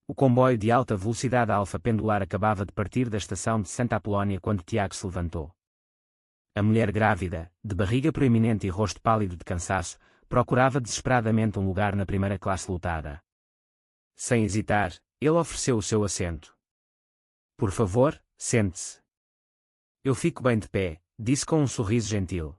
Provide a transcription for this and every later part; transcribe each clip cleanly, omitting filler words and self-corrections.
O comboio de alta velocidade Alfa Pendular acabava de partir da estação de Santa Apolónia quando Tiago se levantou. A mulher grávida, de barriga proeminente e rosto pálido de cansaço, procurava desesperadamente um lugar na primeira classe lotada. Sem hesitar, ele ofereceu o seu assento. Por favor, sente-se. Eu fico bem de pé, disse com um sorriso gentil.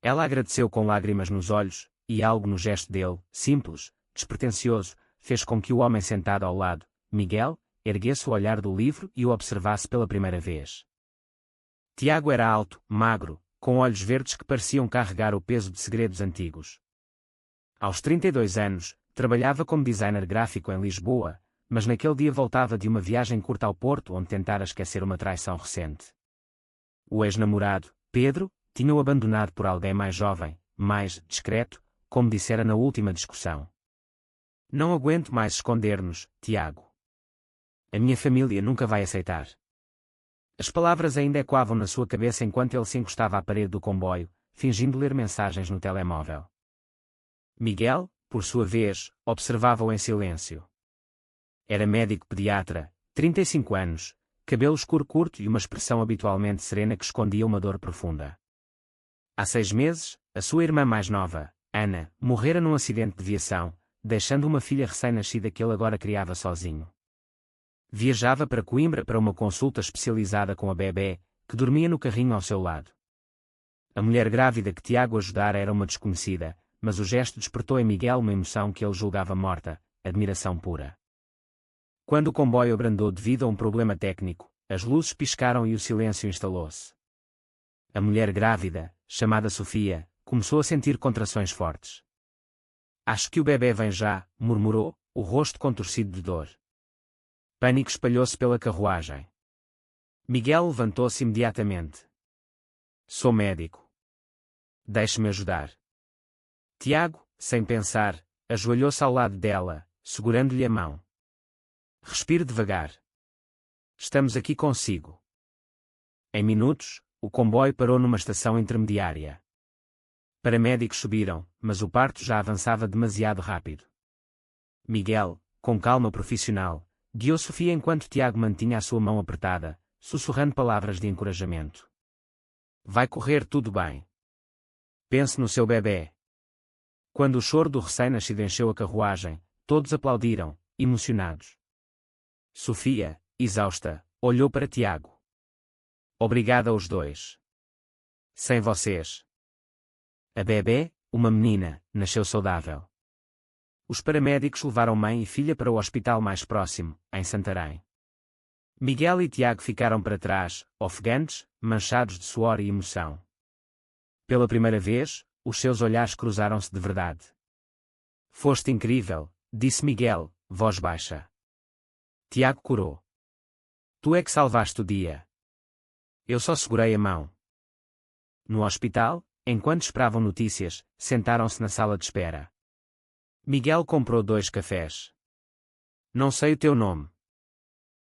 Ela agradeceu com lágrimas nos olhos, e algo no gesto dele, simples, despretensioso, fez com que o homem sentado ao lado, Miguel, erguesse o olhar do livro e o observasse pela primeira vez. Tiago era alto, magro, com olhos verdes que pareciam carregar o peso de segredos antigos. Aos 32 anos, trabalhava como designer gráfico em Lisboa, mas naquele dia voltava de uma viagem curta ao Porto onde tentara esquecer uma traição recente. O ex-namorado, Pedro, tinha-o abandonado por alguém mais jovem, mais discreto, como dissera na última discussão. Não aguento mais esconder-nos, Tiago. A minha família nunca vai aceitar. As palavras ainda ecoavam na sua cabeça enquanto ele se encostava à parede do comboio, fingindo ler mensagens no telemóvel. Miguel, por sua vez, observava-o em silêncio. Era médico pediatra, 35 anos, cabelo escuro curto e uma expressão habitualmente serena que escondia uma dor profunda. Há 6 meses, a sua irmã mais nova, Ana, morrera num acidente de viação, deixando uma filha recém-nascida que ele agora criava sozinho. Viajava para Coimbra para uma consulta especializada com a bebê, que dormia no carrinho ao seu lado. A mulher grávida que Tiago ajudara era uma desconhecida, mas o gesto despertou em Miguel uma emoção que ele julgava morta, admiração pura. Quando o comboio abrandou devido a um problema técnico, as luzes piscaram e o silêncio instalou-se. A mulher grávida, chamada Sofia, começou a sentir contrações fortes. Acho que o bebê vem já, murmurou, o rosto contorcido de dor. Pânico espalhou-se pela carruagem. Miguel levantou-se imediatamente. Sou médico. Deixe-me ajudar. Tiago, sem pensar, ajoelhou-se ao lado dela, segurando-lhe a mão. Respire devagar. Estamos aqui consigo. Em minutos, o comboio parou numa estação intermediária. Paramédicos subiram, mas o parto já avançava demasiado rápido. Miguel, com calma profissional, guiou Sofia enquanto Tiago mantinha a sua mão apertada, sussurrando palavras de encorajamento. Vai correr tudo bem. Pense no seu bebê. Quando o choro do recém-nascido encheu a carruagem, todos aplaudiram, emocionados. Sofia, exausta, olhou para Tiago. Obrigada aos dois. Sem vocês. A bebê, uma menina, nasceu saudável. Os paramédicos levaram mãe e filha para o hospital mais próximo, em Santarém. Miguel e Tiago ficaram para trás, ofegantes, manchados de suor e emoção. Pela primeira vez, os seus olhares cruzaram-se de verdade. Foste incrível, disse Miguel, voz baixa. Tiago corou. Tu é que salvaste o dia. Eu só segurei a mão. No hospital, enquanto esperavam notícias, sentaram-se na sala de espera. Miguel comprou 2 cafés. Não sei o teu nome.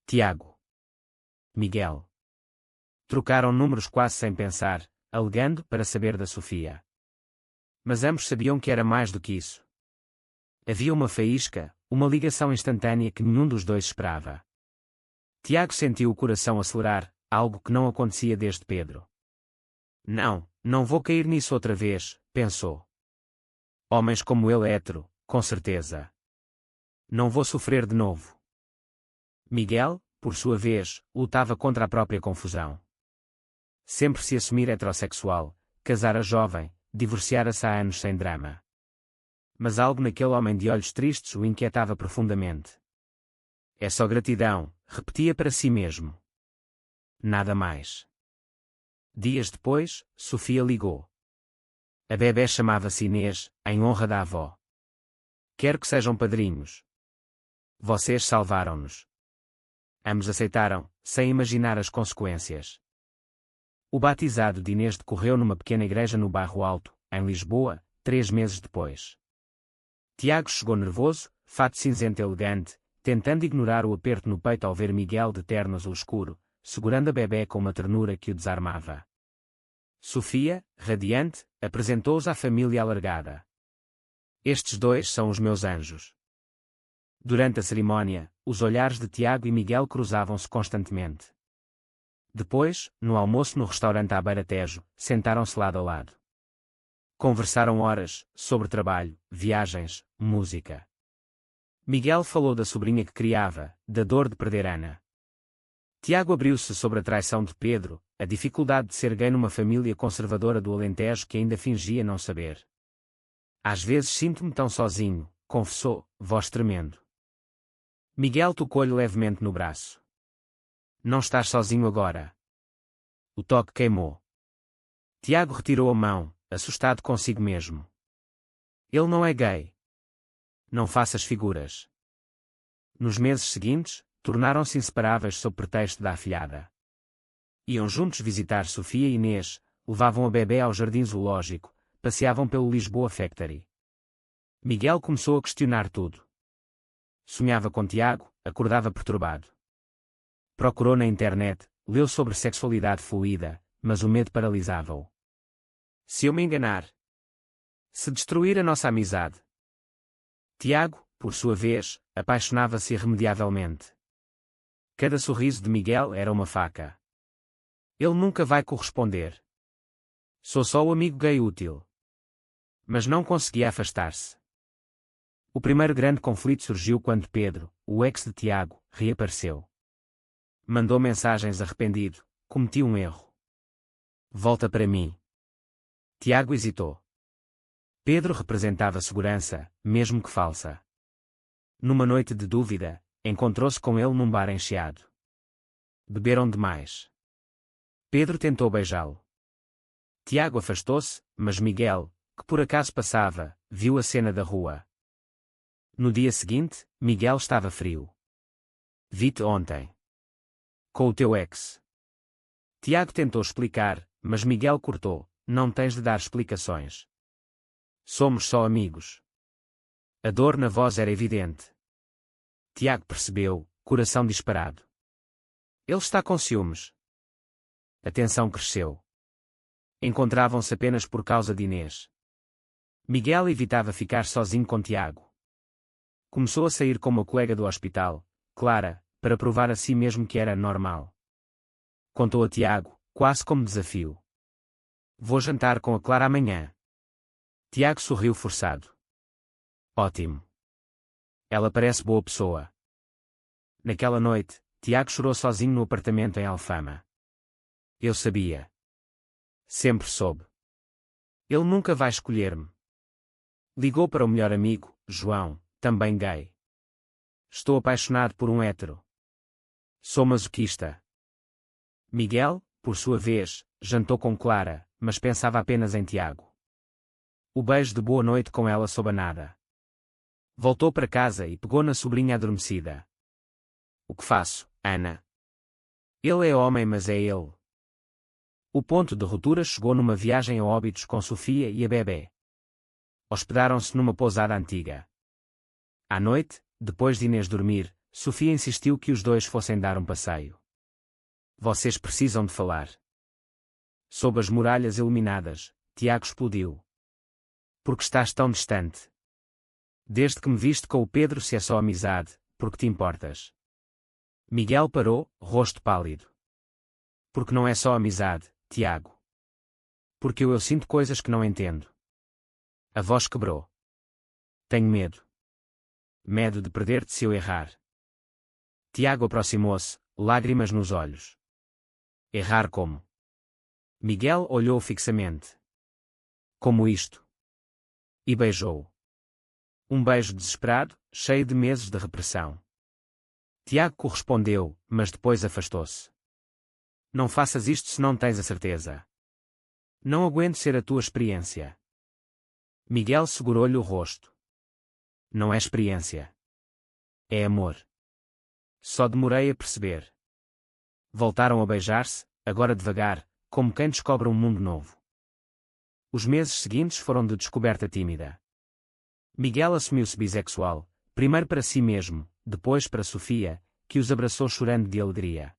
Tiago. Miguel. Trocaram números quase sem pensar, alegando para saber da Sofia. Mas ambos sabiam que era mais do que isso. Havia uma faísca, uma ligação instantânea que nenhum dos dois esperava. Tiago sentiu o coração acelerar, algo que não acontecia desde Pedro. Não vou cair nisso outra vez, pensou. Homens como ele hétero, com certeza. Não vou sofrer de novo. Miguel, por sua vez, lutava contra a própria confusão. Sempre se assumir heterossexual, casara jovem, divorciara-se há anos sem drama. Mas algo naquele homem de olhos tristes o inquietava profundamente. É só gratidão, repetia para si mesmo. Nada mais. Dias depois, Sofia ligou. A bebé chamava-se Inês, em honra da avó. Quero que sejam padrinhos. Vocês salvaram-nos. Ambos aceitaram, sem imaginar as consequências. O batizado de Inês decorreu numa pequena igreja no Bairro Alto, em Lisboa, 3 meses depois. Tiago chegou nervoso, fato cinzento elegante, tentando ignorar o aperto no peito ao ver Miguel de terno azul escuro, segurando a bebé com uma ternura que o desarmava. Sofia, radiante, apresentou-os à família alargada. Estes 2 são os meus anjos. Durante a cerimónia, os olhares de Tiago e Miguel cruzavam-se constantemente. Depois, no almoço no restaurante à beira-tejo, sentaram-se lado a lado. Conversaram horas, sobre trabalho, viagens, música. Miguel falou da sobrinha que criava, da dor de perder Ana. Tiago abriu-se sobre a traição de Pedro, a dificuldade de ser gay numa família conservadora do Alentejo que ainda fingia não saber. Às vezes sinto-me tão sozinho, confessou, voz tremendo. Miguel tocou-lhe levemente no braço. Não estás sozinho agora. O toque queimou. Tiago retirou a mão, assustado consigo mesmo. Ele não é gay. Não faças figuras. Nos meses seguintes, tornaram-se inseparáveis sob pretexto da afilhada. Iam juntos visitar Sofia e Inês, levavam a bebé ao jardim zoológico, passeavam pelo Lisboa Factory. Miguel começou a questionar tudo. Sonhava com Tiago, acordava perturbado. Procurou na internet, leu sobre sexualidade fluida, mas o medo paralisava-o. Se eu me enganar? Se destruir a nossa amizade? Tiago, por sua vez, apaixonava-se irremediavelmente. Cada sorriso de Miguel era uma faca. Ele nunca vai corresponder. Sou só o amigo gay útil. Mas não conseguia afastar-se. O primeiro grande conflito surgiu quando Pedro, o ex de Tiago, reapareceu. Mandou mensagens arrependido: cometi um erro. Volta para mim. Tiago hesitou. Pedro representava segurança, mesmo que falsa. Numa noite de dúvida, encontrou-se com ele num bar encheado. Beberam demais. Pedro tentou beijá-lo. Tiago afastou-se, mas Miguel, que por acaso passava, viu a cena da rua. No dia seguinte, Miguel estava frio. Vi-te ontem. Com o teu ex. Tiago tentou explicar, mas Miguel cortou: não tens de dar explicações. Somos só amigos. A dor na voz era evidente. Tiago percebeu, coração disparado. Ele está com ciúmes. A tensão cresceu. Encontravam-se apenas por causa de Inês. Miguel evitava ficar sozinho com Tiago. Começou a sair com uma colega do hospital, Clara, para provar a si mesmo que era normal. Contou a Tiago, quase como desafio. Vou jantar com a Clara amanhã. Tiago sorriu forçado. Ótimo. Ela parece boa pessoa. Naquela noite, Tiago chorou sozinho no apartamento em Alfama. Eu sabia. Sempre soube. Ele nunca vai escolher-me. Ligou para o melhor amigo, João, também gay. Estou apaixonado por um hétero. Sou masoquista. Miguel, por sua vez, jantou com Clara, mas pensava apenas em Tiago. O beijo de boa noite com ela soube a nada. Voltou para casa e pegou na sobrinha adormecida. O que faço, Ana? Ele é homem, mas é ele. O ponto de ruptura chegou numa viagem a Óbidos com Sofia e a bebé. Hospedaram-se numa pousada antiga. À noite, depois de Inês dormir, Sofia insistiu que os dois fossem dar um passeio. Vocês precisam de falar. Sob as muralhas iluminadas, Tiago explodiu. Porque estás tão distante? Desde que me viste com o Pedro, se é só amizade, porque te importas? Miguel parou, rosto pálido. Porque não é só amizade, Tiago. Porque eu sinto coisas que não entendo. A voz quebrou. Tenho medo. Medo de perder-te se eu errar. Tiago aproximou-se, lágrimas nos olhos. Errar como? Miguel olhou fixamente. Como isto? E beijou-o. Um beijo desesperado, cheio de meses de repressão. Tiago correspondeu, mas depois afastou-se. Não faças isto se não tens a certeza. Não aguento ser a tua experiência. Miguel segurou-lhe o rosto. Não é experiência. É amor. Só demorei a perceber. Voltaram a beijar-se, agora devagar, como quem descobre um mundo novo. Os meses seguintes foram de descoberta tímida. Miguel assumiu-se bissexual, primeiro para si mesmo, depois para Sofia, que os abraçou chorando de alegria.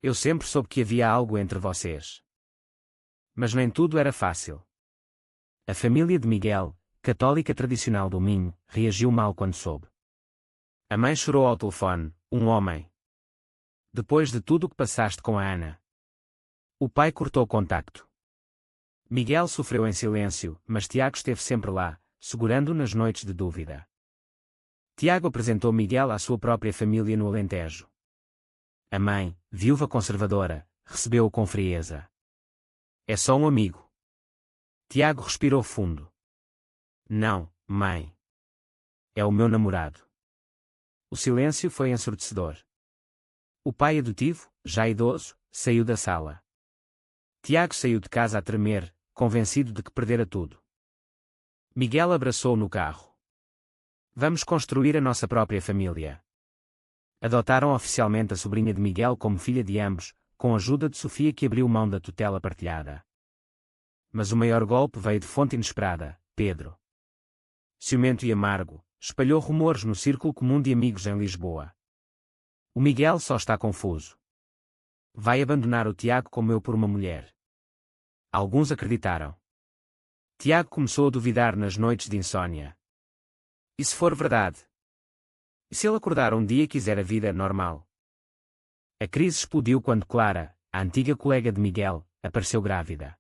Eu sempre soube que havia algo entre vocês. Mas nem tudo era fácil. A família de Miguel, católica tradicional do Minho, reagiu mal quando soube. A mãe chorou ao telefone. Um homem. Depois de tudo o que passaste com a Ana. O pai cortou o contacto. Miguel sofreu em silêncio, mas Tiago esteve sempre lá, segurando-o nas noites de dúvida. Tiago apresentou Miguel à sua própria família no Alentejo. A mãe, viúva conservadora, recebeu-o com frieza. É só um amigo. Tiago respirou fundo. Não, mãe. É o meu namorado. O silêncio foi ensurdecedor. O pai adotivo, já idoso, saiu da sala. Tiago saiu de casa a tremer, convencido de que perdera tudo. Miguel abraçou-o no carro. Vamos construir a nossa própria família. Adotaram oficialmente a sobrinha de Miguel como filha de ambos, com a ajuda de Sofia, que abriu mão da tutela partilhada. Mas o maior golpe veio de fonte inesperada: Pedro. Ciumento e amargo, espalhou rumores no círculo comum de amigos em Lisboa. O Miguel só está confuso. Vai abandonar o Tiago como eu por uma mulher. Alguns acreditaram. Tiago começou a duvidar nas noites de insônia. E se for verdade? E se ele acordar um dia e quiser a vida normal? A crise explodiu quando Clara, a antiga colega de Miguel, apareceu grávida.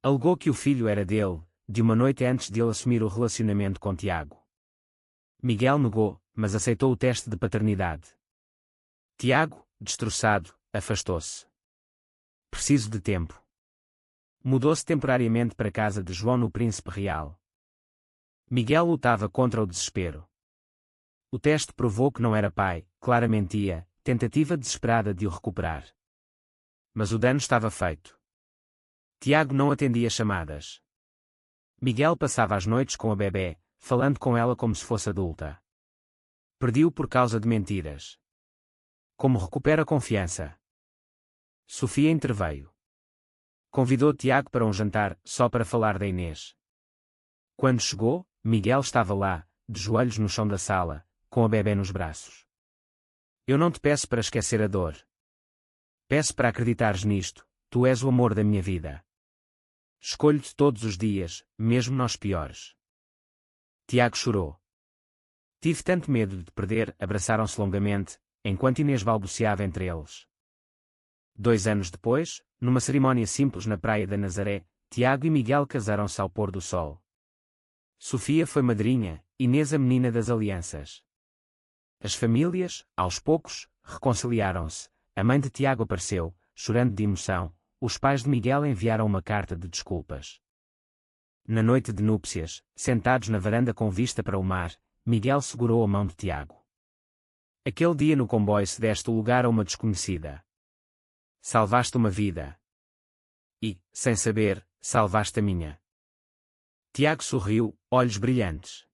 Alegou que o filho era dele, de uma noite antes de ele assumir o relacionamento com Tiago. Miguel negou, mas aceitou o teste de paternidade. Tiago, destroçado, afastou-se. Preciso de tempo. Mudou-se temporariamente para a casa de João no Príncipe Real. Miguel lutava contra o desespero. O teste provou que não era pai, Clara mentia, tentativa desesperada de o recuperar. Mas o dano estava feito. Tiago não atendia chamadas. Miguel passava as noites com a bebé, falando com ela como se fosse adulta. Perdi-o por causa de mentiras. Como recupera a confiança? Sofia interveio. Convidou Tiago para um jantar, só para falar da Inês. Quando chegou, Miguel estava lá, de joelhos no chão da sala, com a bebé nos braços. Eu não te peço para esquecer a dor. Peço para acreditares nisto: tu és o amor da minha vida. Escolho-te todos os dias, mesmo nos piores. Tiago chorou. Tive tanto medo de te perder. Abraçaram-se longamente, enquanto Inês balbuciava entre eles. 2 anos depois, numa cerimónia simples na praia da Nazaré, Tiago e Miguel casaram-se ao pôr do sol. Sofia foi madrinha, Inês a menina das alianças. As famílias, aos poucos, reconciliaram-se. A mãe de Tiago apareceu, chorando de emoção. Os pais de Miguel enviaram uma carta de desculpas. Na noite de núpcias, sentados na varanda com vista para o mar, Miguel segurou a mão de Tiago. Aquele dia no comboio cedeste o lugar a uma desconhecida. Salvaste uma vida. E, sem saber, salvaste a minha. Tiago sorriu, olhos brilhantes.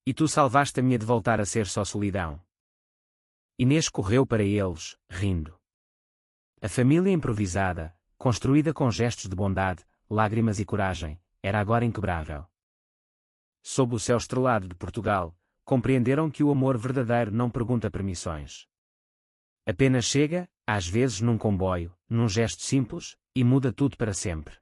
E tu salvaste a minha de voltar a ser só solidão. Inês correu para eles, rindo. A família improvisada, construída com gestos de bondade, lágrimas e coragem, era agora inquebrável. Sob o céu estrelado de Portugal, compreenderam que o amor verdadeiro não pergunta permissões. Apenas chega, às vezes num comboio, num gesto simples, e muda tudo para sempre.